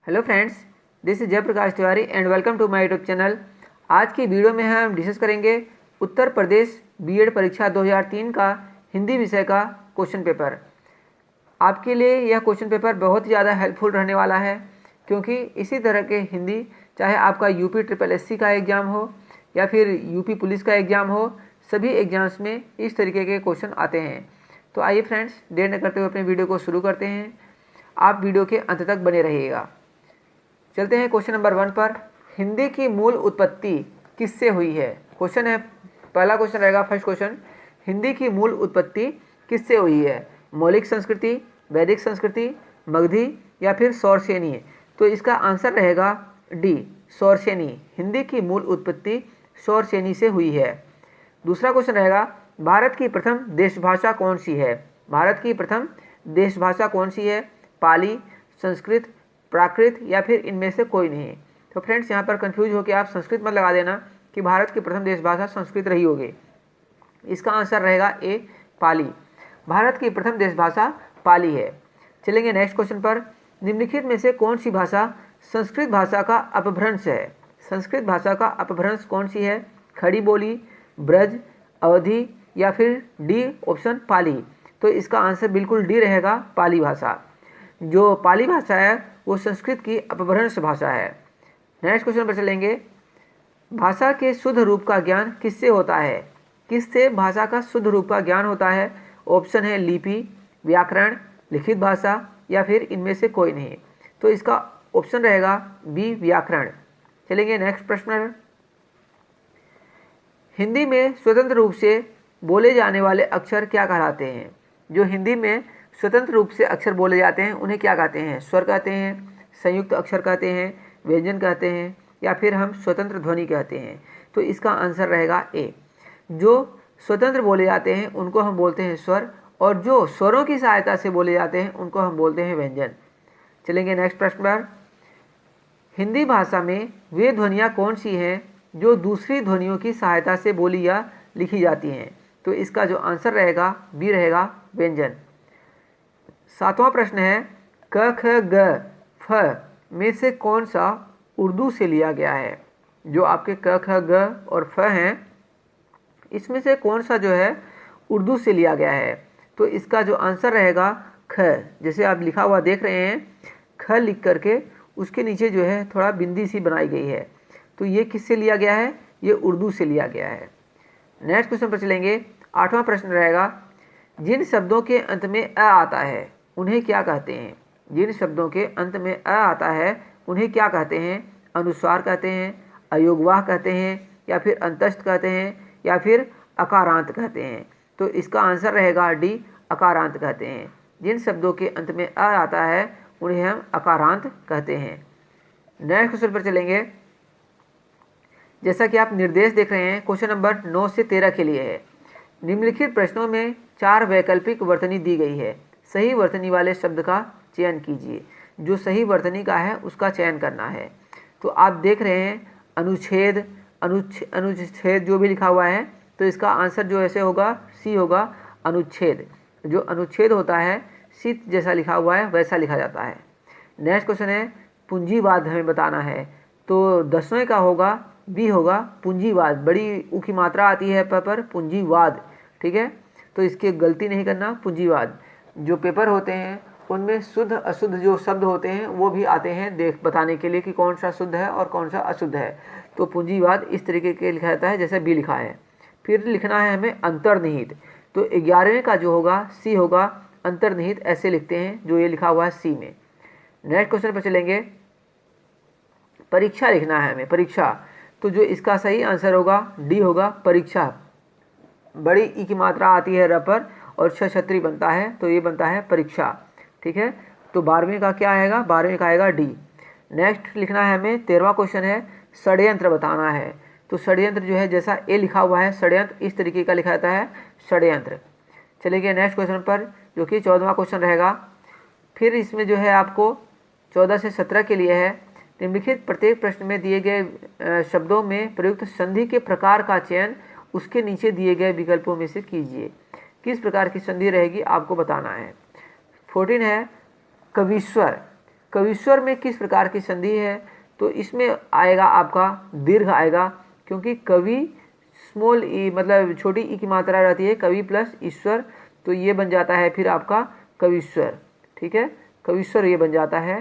Hello friends, this is Jayprakash Tiwari and welcome to my YouTube channel. आज की video में हम डिस्कस करेंगे उत्तर प्रदेश बीएड परीक्षा 2003 का हिंदी विषय का क्वेश्चन पेपर। आपके लिए यह क्वेश्चन पेपर बहुत ही ज़्यादा हेल्पफुल रहने वाला है, क्योंकि इसी तरह के हिंदी, चाहे आपका यूपी ट्रिपल एससी का एग्ज़ाम हो या फिर यूपी पुलिस का एग्ज़ाम हो, सभी एग्ज़ाम्स में इस तरीके के क्वेश्चन आते हैं। तो आइए फ्रेंड्स, देर न करते हुए अपने वीडियो को शुरू करते हैं। आप वीडियो के अंत तक बने रहिएगा। चलते हैं क्वेश्चन नंबर 1 पर। हिंदी की मूल उत्पत्ति किससे हुई है? क्वेश्चन है, पहला क्वेश्चन रहेगा, फर्स्ट क्वेश्चन, हिंदी की मूल उत्पत्ति किससे हुई है? मौलिक संस्कृति, वैदिक संस्कृति, मगधी या फिर सौरसेनी? तो इसका आंसर रहेगा डी, सौरसेनी। हिंदी की मूल उत्पत्ति सौरसेनी से हुई है। दूसरा क्वेश्चन रहेगा, भारत की प्रथम देशभाषा कौन सी है? भारत की प्रथम देशभाषा कौन सी है? पाली, संस्कृत, प्राकृत या फिर इनमें से कोई नहीं? तो फ्रेंड्स, यहाँ पर कंफ्यूज होकर आप संस्कृत मत लगा देना कि भारत की प्रथम देशभाषा संस्कृत रही होगी। इसका आंसर रहेगा ए, पाली। भारत की प्रथम देशभाषा पाली है। चलेंगे नेक्स्ट क्वेश्चन पर। निम्नलिखित में से कौन सी भाषा संस्कृत भाषा का अपभ्रंश है? संस्कृत भाषा का अपभ्रंश कौन सी है? खड़ी बोली, ब्रज, अवधी या फिर डी ऑप्शन पाली? तो इसका आंसर बिल्कुल डी रहेगा, पाली भाषा। जो पाली भाषा है वो संस्कृत की अपभ्रंश भाषा है। नेक्स्ट क्वेश्चन पर चलेंगे। भाषा के शुद्ध रूप का ज्ञान किससे होता है? किससे भाषा का शुद्ध रूप का ज्ञान होता है? ऑप्शन है लिपि, व्याकरण, लिखित भाषा या फिर इनमें से कोई नहीं? तो इसका ऑप्शन रहेगा बी, व्याकरण। चलेंगे नेक्स्ट प्रश्न। हिंदी में स्वतंत्र रूप से बोले जाने वाले अक्षर क्या कहलाते हैं? जो हिंदी में स्वतंत्र रूप से अक्षर बोले जाते हैं उन्हें क्या कहते हैं? स्वर कहते हैं, संयुक्त अक्षर कहते हैं, व्यंजन कहते हैं या फिर हम स्वतंत्र ध्वनि कहते हैं? तो इसका आंसर रहेगा ए। जो स्वतंत्र बोले जाते हैं उनको हम बोलते हैं स्वर, और जो स्वरों की सहायता से बोले जाते हैं उनको हम बोलते हैं व्यंजन। चलेंगे नेक्स्ट प्रश्न पर। हिंदी भाषा में वे ध्वनियाँ कौन सी हैं जो दूसरी ध्वनियों की सहायता से बोली या लिखी जाती हैं? तो इसका जो आंसर रहेगा बी रहेगा, व्यंजन। सातवां प्रश्न है, क ख ग फ में से कौन सा उर्दू से लिया गया है? जो आपके क ख ग और फ हैं, इसमें से कौन सा जो है उर्दू से लिया गया है? तो इसका जो आंसर रहेगा ख। जैसे आप लिखा हुआ देख रहे हैं, ख लिख करके उसके नीचे जो है थोड़ा बिंदी सी बनाई गई है, तो ये किससे लिया गया है? ये उर्दू से लिया गया है। नेक्स्ट क्वेश्चन पर चलेंगे। आठवां प्रश्न रहेगा, जिन शब्दों के अंत में अ आता है उन्हें क्या कहते हैं? जिन शब्दों के अंत में अ आता है उन्हें क्या कहते हैं? अनुस्वार कहते हैं, अयोगवाह कहते हैं या फिर अंतस्थ कहते हैं या फिर अकारांत कहते हैं? तो इसका आंसर रहेगा डी, अकारांत कहते हैं। जिन शब्दों के अंत में अ आता है उन्हें हम अकारांत कहते हैं। नेक्स्ट क्वेश्चन पर चलेंगे। जैसा कि आप निर्देश देख रहे हैं, क्वेश्चन नंबर 9 से 13 के लिए है। निम्नलिखित प्रश्नों में 4 वैकल्पिक वर्तनी दी गई है। सही वर्तनी वाले शब्द का चयन कीजिए। जो सही वर्तनी का है उसका चयन करना है। तो आप देख रहे हैं अनुच्छेद, अनुच्छेद जो भी लिखा हुआ है, तो इसका आंसर जो ऐसे होगा सी होगा, अनुच्छेद। जो अनुच्छेद होता है सी जैसा लिखा हुआ है वैसा लिखा जाता है। नेक्स्ट क्वेश्चन है, पूंजीवाद हमें बताना है। तो 10वें का होगा बी होगा, पूंजीवाद। बड़ी ऊ की मात्रा आती है पर पूंजीवाद, ठीक है? तो इसकी गलती नहीं करना, पूंजीवाद। जो पेपर होते हैं उनमें शुद्ध अशुद्ध जो शब्द होते हैं वो भी आते हैं बताने के लिए कि कौन सा शुद्ध है और कौन सा अशुद्ध है। तो पूंजीवाद इस तरीके के लिखा जाता है जैसे बी लिखा है। फिर लिखना है हमें अंतर्निहित। तो 11वें का जो होगा सी होगा, अंतर्निहित ऐसे लिखते हैं जो ये लिखा हुआ है सी में। नेक्स्ट क्वेश्चन पर चलेंगे। परीक्षा लिखना है हमें, परीक्षा। तो जो इसका सही आंसर होगा डी होगा, परीक्षा। बड़ी ई की मात्रा आती है र पर और छत्री बनता है, तो ये बनता है परीक्षा, ठीक है? तो 12वें का क्या आएगा? 12वें का आएगा डी। नेक्स्ट लिखना है हमें, 13वां क्वेश्चन है, षड्यंत्र बताना है। तो षड्यंत्र जो है जैसा ए लिखा हुआ है षड्यंत्र, इस तरीके का लिखा जाता है षड्यंत्र। चलिए नेक्स्ट क्वेश्चन पर, जो कि 14वां क्वेश्चन रहेगा। फिर इसमें जो है आपको 14 से 17 के लिए है। निम्नलिखित प्रत्येक प्रश्न में दिए गए शब्दों में प्रयुक्त संधि के प्रकार का चयन उसके नीचे दिए गए विकल्पों में से कीजिए। किस प्रकार की संधि रहेगी आपको बताना है। 14 है, कवीश्वर। कविस्वर में किस प्रकार की संधि है, तो इसमें आएगा आपका दीर्घ आएगा, क्योंकि कवि स्मॉल ई मतलब छोटी ई की मात्रा रहती है, कवि प्लस ईश्वर, तो ये बन जाता है फिर आपका कविश्वर। ठीक है, कविश्वर ये बन जाता है।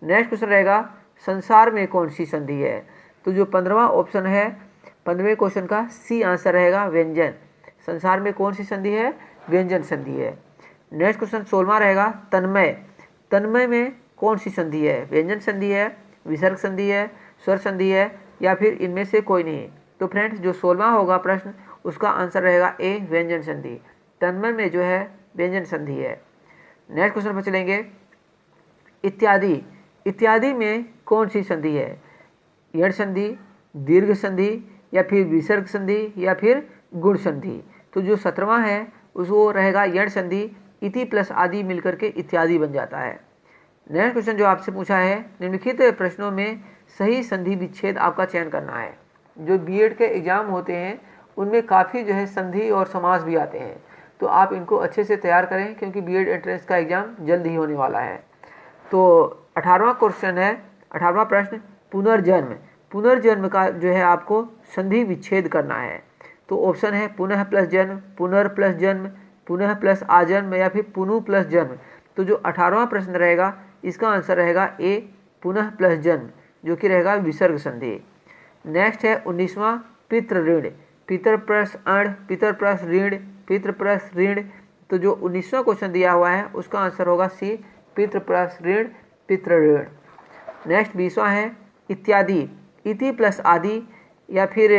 नेक्स्ट क्वेश्चन रहेगा संसार में कौन सी संधि है, तो जो 15वां ऑप्शन है 15वें क्वेश्चन का सी आंसर रहेगा व्यंजन। संसार में कौन सी संधि है, व्यंजन संधि है। नेक्स्ट क्वेश्चन 16वां रहेगा तन्मय। तन्मय में कौन सी संधि है, व्यंजन संधि है, विसर्ग संधि है, स्वर संधि है, या फिर इनमें से कोई नहीं। तो फ्रेंड्स जो 16वां होगा प्रश्न उसका आंसर रहेगा ए व्यंजन संधि। तन्मय में जो है व्यंजन संधि है। नेक्स्ट क्वेश्चन पर चलेंगे इत्यादि। इत्यादि में कौन सी संधि है, यण संधि, दीर्घ संधि, या फिर विसर्ग संधि, या फिर गुण संधि। तो जो 17वां है उसको रहेगा यण संधि, इति प्लस आदि मिलकर के इत्यादि बन जाता है। नेक्स्ट क्वेश्चन जो आपसे पूछा है निम्नलिखित प्रश्नों में सही संधि विच्छेद आपका चयन करना है। जो बीएड के एग्जाम होते हैं उनमें काफ़ी जो है संधि और समास भी आते हैं, तो आप इनको अच्छे से तैयार करें, क्योंकि बीएड एंट्रेंस का एग्जाम जल्द ही होने वाला है। तो 18वां क्वेश्चन है, 18वां प्रश्न पुनर्जन्म। पुनर्जन्म का जो है आपको संधि विच्छेद करना है। तो ऑप्शन है पुनः प्लस जन्म, पुनर् प्लस जन्म, पुनः प्लस आजन्म, या फिर पुनु प्लस जन्म। तो जो 18वां प्रश्न रहेगा इसका आंसर रहेगा ए पुनः प्लस जन्म, जो कि रहेगा विसर्ग संधि। नेक्स्ट है 19वां पितृ ऋण। पितर प्लस अण, पितर प्लस ऋण, पितृ प्लस ऋण। तो जो 19वां क्वेश्चन दिया हुआ है उसका आंसर होगा सी पितृ प्लस ऋण, पितृ ऋण। नेक्स्ट 20वां है इत्यादि। इति प्लस आदि, या फिर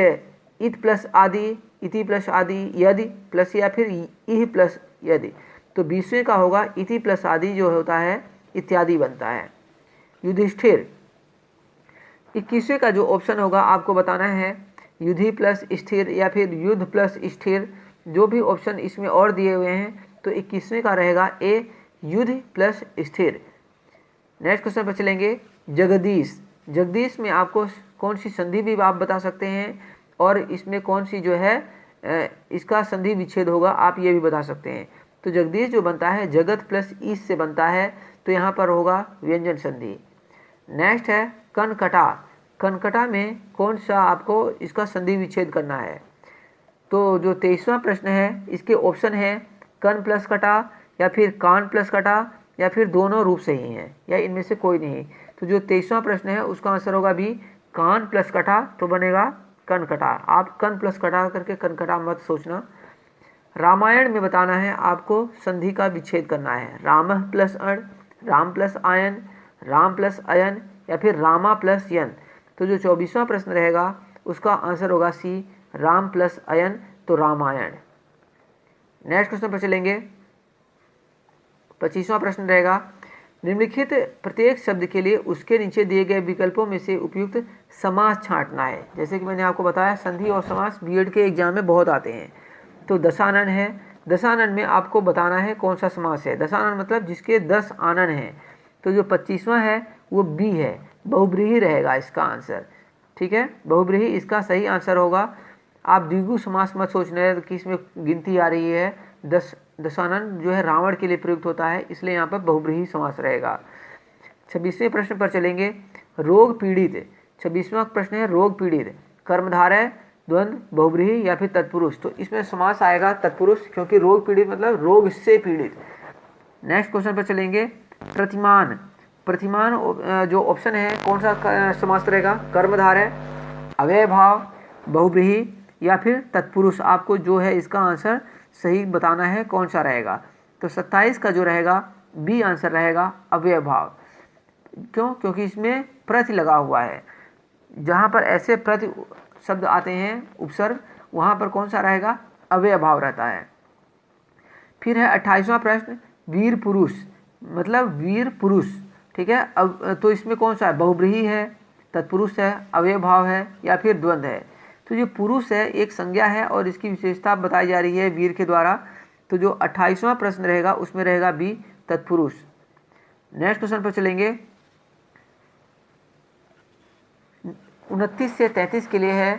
इत प्लस आदि, इति प्लस आदि, यदि प्लस, या फिर इह प्लस यदि। तो 20वें का होगा इति प्लस आदि जो होता है इत्यादि बनता है। युधिष्ठिर। 21वें का जो ऑप्शन होगा आपको बताना है युधि प्लस स्थिर, या फिर युद्ध प्लस स्थिर। जो भी ऑप्शन इसमें और दिए हुए हैं तो 21वें का रहेगा ए युद्ध प्लस स्थिर। नेक्स्ट क्वेश्चन पर चलेंगे जगदीश। जगदीश में आपको कौन सी संधि भी आप बता सकते हैं, और इसमें कौन सी जो है इसका संधि विच्छेद होगा आप ये भी बता सकते हैं। तो जगदीश जो बनता है जगत प्लस ईस से बनता है, तो यहाँ पर होगा व्यंजन संधि। नेक्स्ट है कनकटा। कनकटा में कौन सा आपको इसका संधि विच्छेद करना है। तो जो 23वां प्रश्न है इसके ऑप्शन है कन प्लस कटा, या फिर कान प्लस कटा, या फिर दोनों रूप से ही हैं, या इनमें से कोई नहीं। तो जो 23वां प्रश्न है उसका आंसर होगा बी कान प्लस कटा, तो बनेगा कनकटा। आप कन प्लस कटा करके कनकटा मत सोचना। रामायण में बताना है आपको संधि का विच्छेद करना है। राम प्लस अण, राम प्लस आयन, राम प्लस अयन, या फिर रामा प्लस यन। तो जो 24वां प्रश्न रहेगा उसका आंसर होगा सी राम प्लस अयन, तो रामायण। नेक्स्ट क्वेश्चन पर चलेंगे 25वां प्रश्न रहेगा निम्नलिखित प्रत्येक शब्द के लिए उसके नीचे दिए गए विकल्पों में से उपयुक्त समास छांटना है। जैसे कि मैंने आपको बताया संधि और समास बीएड के एग्जाम में बहुत आते हैं। तो दशानन है, दशानन में आपको बताना है कौन सा समास है। दशानन मतलब जिसके 10 आनन हैं। तो जो 25वां है वो बी है, बहुब्रीही रहेगा इसका आंसर। ठीक है, बहुब्रीही इसका सही आंसर होगा। आप द्विगु समास मत सोचना कि इसमें गिनती आ रही है। दशानन जो है रावण के लिए प्रयुक्त होता है, इसलिए यहाँ पर बहुब्रीही समास रहेगा। 26वें प्रश्न पर चलेंगे रोग पीड़ित। 26वां प्रश्न है रोग पीड़ित। कर्मधारय, द्वंद्व, बहुब्रीही, या फिर तत्पुरुष। तो इसमें समास आएगा तत्पुरुष, क्योंकि रोग पीड़ित मतलब रोग से पीड़ित। नेक्स्ट क्वेश्चन पर चलेंगे प्रतिमान। प्रतिमान जो ऑप्शन है कौन सा समास रहेगा। कर्मधारय, अव्ययभाव, बहुब्रीही, या फिर तत्पुरुष। आपको जो है इसका आंसर सही बताना है कौन सा रहेगा। तो 27 का जो रहेगा बी आंसर रहेगा अव्ययभाव। क्यों, क्योंकि इसमें प्रति लगा हुआ है। जहाँ पर ऐसे प्रति शब्द आते हैं उपसर्ग, वहाँ पर कौन सा रहेगा, अव्ययभाव रहता है। फिर है 28वां प्रश्न वीर पुरुष, मतलब वीर पुरुष। ठीक है, अब तो इसमें कौन सा है, बहुब्रीही है, तत्पुरुष है, अव्ययभाव है, या फिर द्वंद्व है। तो जो पुरुष है एक संज्ञा है और इसकी विशेषता बताई जा रही है वीर के द्वारा। तो जो 28वां प्रश्न रहेगा उसमें रहेगा बी तत्पुरुष। नेक्स्ट क्वेश्चन पर चलेंगे 29 से 33 के लिए है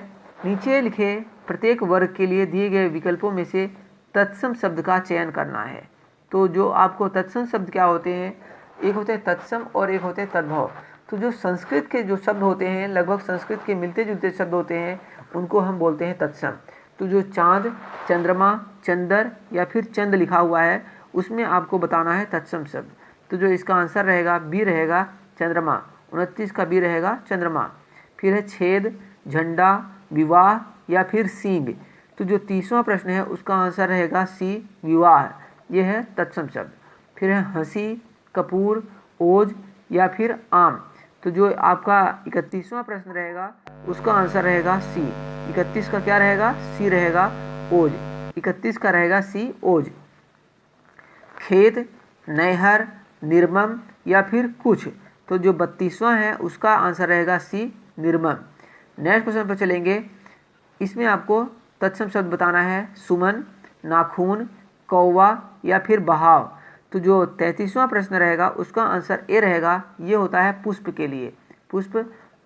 नीचे लिखे प्रत्येक वर्ग के लिए दिए गए विकल्पों में से तत्सम शब्द का चयन करना है। तो जो आपको तत्सम शब्द क्या होते हैं, एक होते हैं तत्सम और एक होते हैं तद्भव। तो जो संस्कृत के जो शब्द होते हैं, लगभग संस्कृत के मिलते जुलते शब्द होते हैं, उनको हम बोलते हैं तत्सम। तो जो चांद, चंद्रमा, चंदर या फिर चंद लिखा हुआ है, उसमें आपको बताना है तत्सम शब्द। तो जो इसका आंसर रहेगा बी रहेगा चंद्रमा। 29 का बी रहेगा चंद्रमा। फिर है छेद, झंडा, विवाह या फिर सींग। तो जो 30वां प्रश्न है उसका आंसर रहेगा सी, विवाह। ये है तत्सम शब्द। फिर है हंसी, कपूर, ओज या फिर आम। तो जो आपका 31वां प्रश्न रहेगा उसका आंसर रहेगा सी। 31 का क्या रहेगा? सी रहेगा, ओज। 31 का रहेगा सी, ओज। खेत, नहर, निर्मम या फिर कुछ। तो जो 32वां है उसका आंसर रहेगा सी, निर्मम। नेक्स्ट क्वेश्चन पर चलेंगे। इसमें आपको तत्सम शब्द बताना है सुमन, नाखून, कौवा या फिर बहाव। तो जो 33वां प्रश्न रहेगा उसका आंसर ए रहेगा। ये होता है पुष्प के लिए। पुष्प,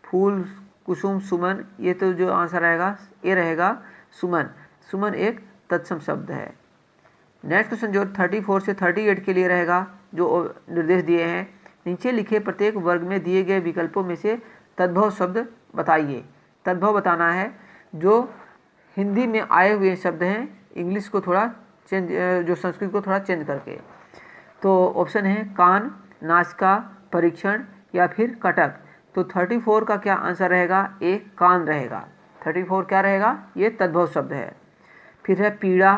फूल, कुसुम, सुमन। ये तो जो आंसर रहेगा ए रहेगा सुमन। सुमन एक तत्सम शब्द है। नेक्स्ट क्वेश्चन जो 34 से 38 के लिए रहेगा, जो निर्देश दिए हैं, नीचे लिखे प्रत्येक वर्ग में दिए गए विकल्पों में से तद्भव शब्द बताइए। तद्भव बताना है जो हिंदी में आए हुए शब्द हैं, इंग्लिश को थोड़ा चेंज, जो संस्कृत को थोड़ा चेंज करके। तो ऑप्शन है कान, नासिका, परीक्षण या फिर कटक। तो 34 का क्या आंसर रहेगा? ए, कान रहेगा। 34 क्या रहेगा? ये तद्भव शब्द है। फिर है पीड़ा,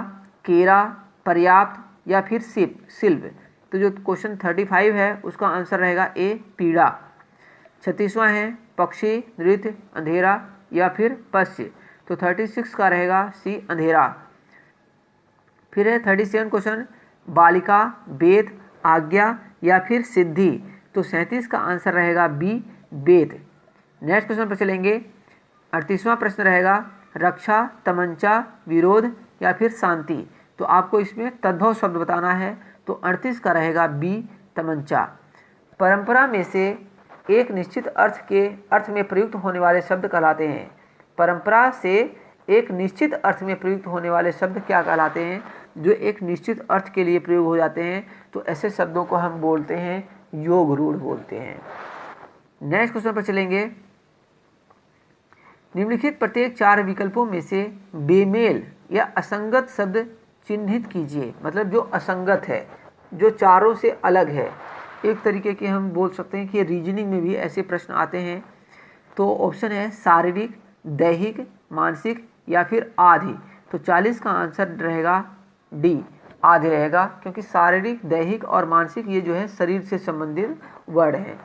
केरा, पर्याप्त या फिर शिल्प। तो जो क्वेश्चन 35 है उसका आंसर रहेगा ए, पीड़ा। 36वां है पक्षी, नृत्य, अंधेरा या फिर पश्य। तो 36 का रहेगा सी, अंधेरा। फिर है 37 क्वेश्चन बालिका, वेद, आज्ञा या फिर सिद्धि। तो 37 का आंसर रहेगा बी, वेद। नेक्स्ट क्वेश्चन पर चलेंगे। 38वां प्रश्न रहेगा रक्षा, तमंचा, विरोध या फिर शांति। तो आपको इसमें तद्भव शब्द बताना है। तो 38 का रहेगा बी, तमंचा। परंपरा में से एक निश्चित अर्थ में प्रयुक्त होने वाले शब्द कहलाते हैं। परंपरा से एक निश्चित अर्थ में प्रयुक्त होने वाले शब्द क्या कहलाते हैं? जो एक निश्चित अर्थ के लिए प्रयोग हो जाते हैं, तो ऐसे शब्दों को हम बोलते हैं योग रूढ़ बोलते हैं। नेक्स्ट क्वेश्चन पर चलेंगे। निम्नलिखित प्रत्येक 4 विकल्पों में से बेमेल या असंगत शब्द चिन्हित कीजिए। मतलब जो असंगत है, जो चारों से अलग है। एक तरीके के हम बोल सकते हैं कि रीजनिंग में भी ऐसे प्रश्न आते हैं। तो ऑप्शन है शारीरिक, दैहिक, मानसिक या फिर आदि। तो 40 का आंसर रहेगा डी, आदि रहेगा, क्योंकि शारीरिक, दैहिक और मानसिक ये जो है शरीर से संबंधित वर्ड हैं।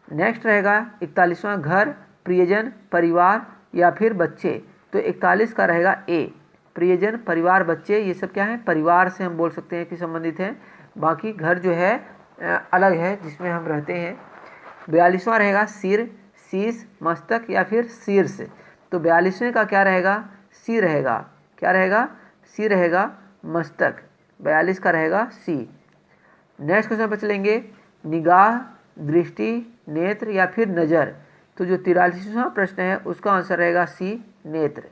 नेक्स्ट रहेगा 41वां घर, प्रियजन, परिवार या फिर बच्चे। तो 41 का रहेगा ए, प्रियजन, परिवार, बच्चे। ये सब क्या है? परिवार से हम बोल सकते हैं कि संबंधित हैं। बाकी घर जो है अलग है जिसमें हम रहते हैं। 42वां रहेगा सिर, शीश, मस्तक या फिर शीर्ष। तो 42वें का क्या रहेगा? सी रहेगा। क्या रहेगा? सी रहेगा, मस्तक। 42 का रहेगा सी। नेक्स्ट क्वेश्चन पर चलेंगे। निगाह, दृष्टि, नेत्र या फिर नज़र। तो जो 43वां प्रश्न है उसका आंसर रहेगा सी, नेत्र।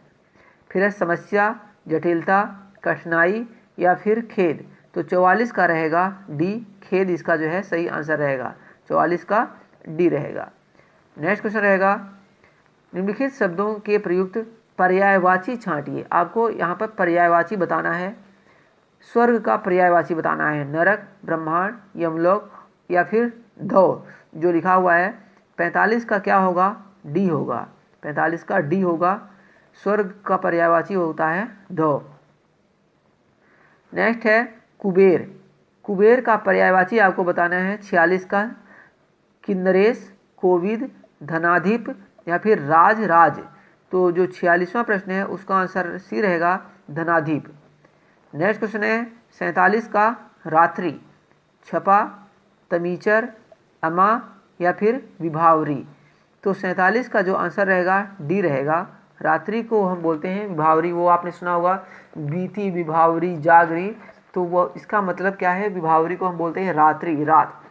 फिर है समस्या, जटिलता, कठिनाई या फिर खेद। तो 44 का रहेगा डी, खेद इसका जो है सही आंसर रहेगा। 44 का डी रहेगा। नेक्स्ट क्वेश्चन रहेगा निम्नलिखित शब्दों के प्रयुक्त पर्यायवाची छांटिए। आपको यहाँ पर पर्यायवाची बताना है। स्वर्ग का पर्यायवाची बताना है। नरक, ब्रह्मांड, यमलोक या फिर धौ। जो लिखा हुआ है 45 का क्या होगा? डी होगा। 45 का डी होगा। स्वर्ग का पर्यायवाची होता है धौ। नेक्स्ट है कुबेर। कुबेर का पर्यायवाची आपको बताना है 46 का किन्नरेश, कोविद, धनाधिप या फिर राज। तो जो 46वां प्रश्न है उसका आंसर सी रहेगा, धनाधिप। नेक्स्ट क्वेश्चन है 47 का रात्रि, छपा, तमीचर, अमा या फिर विभावरी। तो 47 का जो आंसर रहेगा डी रहेगा। रात्रि को हम बोलते हैं विभावरी। वो आपने सुना होगा बीती, विभावरी, जागरी। तो वो इसका मतलब क्या है? विभावरी को हम बोलते हैं रात्रि, रात।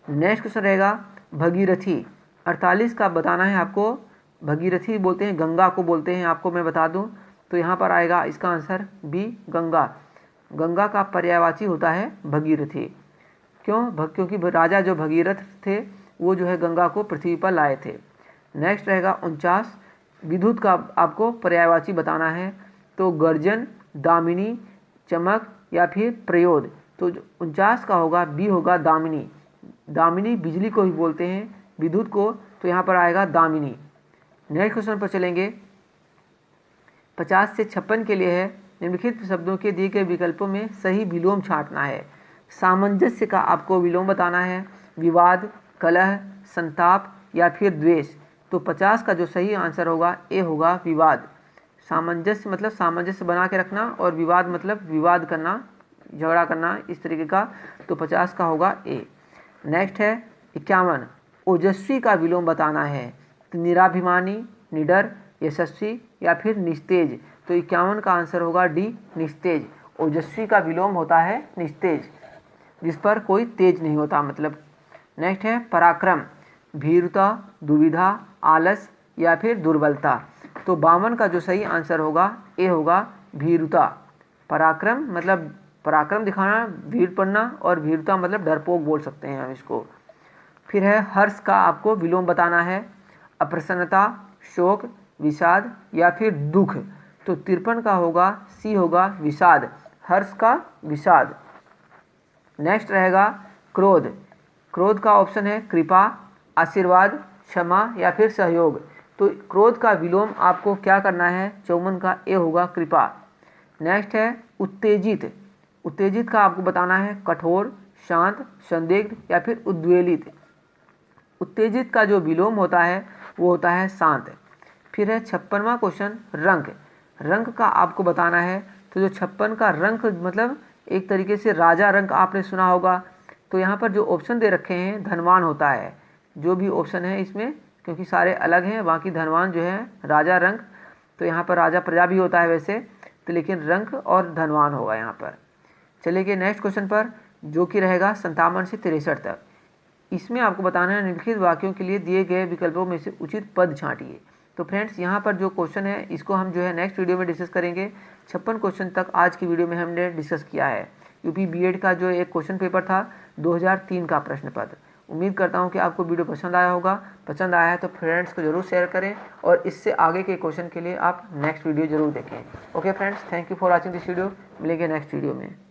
नेक्स्ट क्वेश्चन रहेगा भगीरथी। 48 का बताना है आपको। भगीरथी बोलते हैं, गंगा को बोलते हैं, आपको मैं बता दूं। तो यहाँ पर आएगा इसका आंसर बी, गंगा। गंगा का पर्यायवाची होता है भगीरथी। क्योंकि राजा जो भगीरथ थे वो जो है गंगा को पृथ्वी पर लाए थे। नेक्स्ट रहेगा 49, विद्युत का आपको पर्यायवाची बताना है। तो गर्जन, दामिनी, चमक या फिर प्रयोद। तो 49 का होगा बी होगा दामिनी। दामिनी बिजली को ही बोलते हैं, विद्युत को, तो यहाँ पर आएगा दामिनी। नेक्स्ट क्वेश्चन पर चलेंगे। 50 से 56 के लिए है, निम्नलिखित शब्दों के दिए गए विकल्पों में सही विलोम छांटना है। सामंजस्य का आपको विलोम बताना है, विवाद, कलह, संताप या फिर द्वेष। तो 50 का जो सही आंसर होगा ए होगा विवाद। सामंजस्य मतलब सामंजस्य बना के रखना, और विवाद मतलब विवाद करना, झगड़ा करना, इस तरीके का। तो 50 का होगा ए। नेक्स्ट है 51, ओजस्वी का विलोम बताना है। तो निराभिमानी, निडर, यशस्वी या फिर निस्तेज। तो 51 का आंसर होगा डी, निस्तेज। ओजस्वी का विलोम होता है निस्तेज, जिस पर कोई तेज नहीं होता मतलब। नेक्स्ट है पराक्रम, भीरुता, दुविधा, आलस या फिर दुर्बलता। तो 52 का जो सही आंसर होगा ए होगा भीरुता। पराक्रम मतलब पराक्रम दिखाना, भीड़ पड़ना, और भीरुता मतलब डरपोक बोल सकते हैं हम इसको। फिर है हर्ष का आपको विलोम बताना है, अप्रसन्नता, शोक, विषाद या फिर दुख। तो 53 का होगा सी होगा विषाद, हर्ष का विषाद। नेक्स्ट रहेगा क्रोध। क्रोध का ऑप्शन है कृपा, आशीर्वाद, क्षमा या फिर सहयोग। तो क्रोध का विलोम आपको क्या करना है, 54 का ए होगा कृपा। नेक्स्ट है उत्तेजित। उत्तेजित का आपको बताना है कठोर, शांत, संदिग्ध या फिर उद्वेलित। उत्तेजित का जो विलोम होता है वो होता है शांत। फिर है 56वां क्वेश्चन रंक। रंक का आपको बताना है। तो जो 56 का रंक मतलब एक तरीके से राजा रंक आपने सुना होगा। तो यहाँ पर जो ऑप्शन दे रखे हैं धनवान होता है, जो भी ऑप्शन है इसमें, क्योंकि सारे अलग हैं, बाकी धनवान जो है राजा रंक। तो यहाँ पर राजा प्रजा भी होता है वैसे, तो लेकिन रंक और धनवान होगा यहाँ पर। चलिए नेक्स्ट क्वेश्चन पर, जो कि रहेगा 57 से 63 तक। इसमें आपको बताना है निम्नलिखित वाक्यों के लिए दिए गए विकल्पों में से उचित पद छांटिए। तो फ्रेंड्स यहाँ पर जो क्वेश्चन है इसको हम जो है नेक्स्ट वीडियो में डिस्कस करेंगे। 56 क्वेश्चन तक आज की वीडियो में हमने डिस्कस किया है। यूपी बीएड का जो एक क्वेश्चन पेपर था 2003 का प्रश्न पत्र। उम्मीद करता हूँ कि आपको वीडियो पसंद आया होगा। पसंद आया है तो फ्रेंड्स को जरूर शेयर करें, और इससे आगे के क्वेश्चन के लिए आप नेक्स्ट वीडियो जरूर देखें। Okay friends, thank you for watching this video. मिलेंगे नेक्स्ट वीडियो में।